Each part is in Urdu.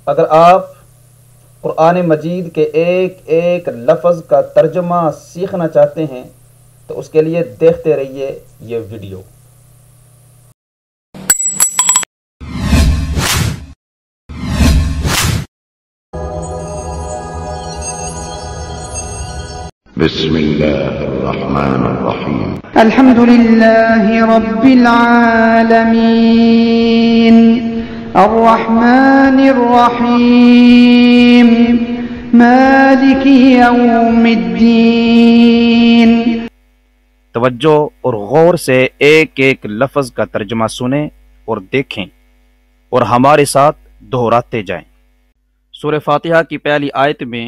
اگر آپ قرآن مجید کے ایک ایک لفظ کا ترجمہ سیکھنا چاہتے ہیں تو اس کے لیے دیکھتے رہیے یہ ویڈیو۔ بسم اللہ الرحمن الرحیم۔ الحمد للہ رب العالمین الرحمن الرحیم مالک یوم الدین۔ توجہ اور غور سے ایک ایک لفظ کا ترجمہ سنیں اور دیکھیں اور ہمارے ساتھ دہراتے جائیں۔ سورہ فاتحہ کی پہلی آیت میں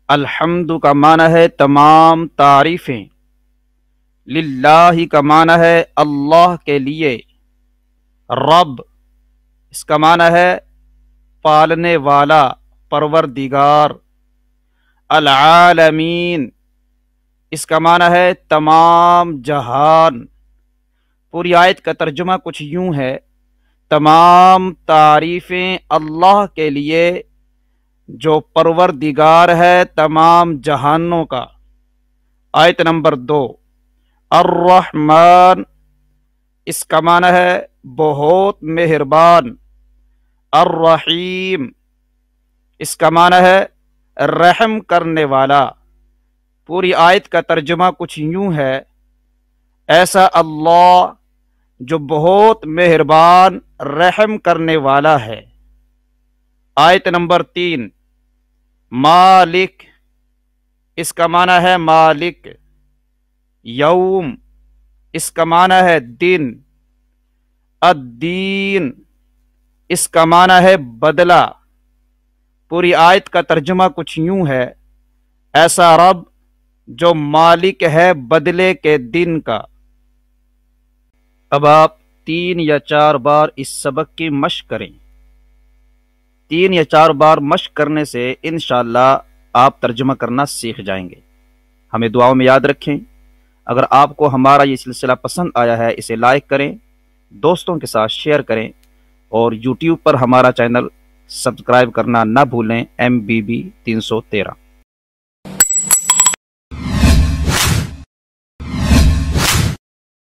الحمد کا معنی ہے تمام تعریفیں، للہ کا معنی ہے اللہ کے لیے، رب اس کا معنی ہے پالنے والا، پروردگار، العالمین اس کا معنی ہے تمام جہان۔ پوری آیت کا ترجمہ کچھ یوں ہے، تمام تعریفیں اللہ کے لیے جو پروردگار ہے تمام جہانوں کا۔ آیت نمبر 2، الرحمن اس کا معنی ہے بہت مہربان، الرحیم اس کا معنی ہے رحم کرنے والا۔ پوری آیت کا ترجمہ کچھ یوں ہے، ایسا اللہ جو بہت مہربان رحم کرنے والا ہے۔ آیت نمبر 3، مالک اس کا معنی ہے مالک، یوم اس کا معنی ہے دن، الدین اس کا معنی ہے بدلہ۔ پوری آیت کا ترجمہ کچھ یوں ہے، ایسا رب جو مالک ہے بدلے کے دن کا۔ اب آپ 3 یا 4 بار اس سبق کی مشق کریں۔ 3 یا 4 بار مشق کرنے سے انشاءاللہ آپ ترجمہ کرنا سیکھ جائیں گے۔ ہمیں دعاؤں میں یاد رکھیں۔ اگر آپ کو ہمارا یہ سلسلہ پسند آیا ہے اسے لائک کریں، دوستوں کے ساتھ شیئر کریں اور یوٹیوب پر ہمارا چینل سبسکرائب کرنا نہ بھولیں۔ MBB 313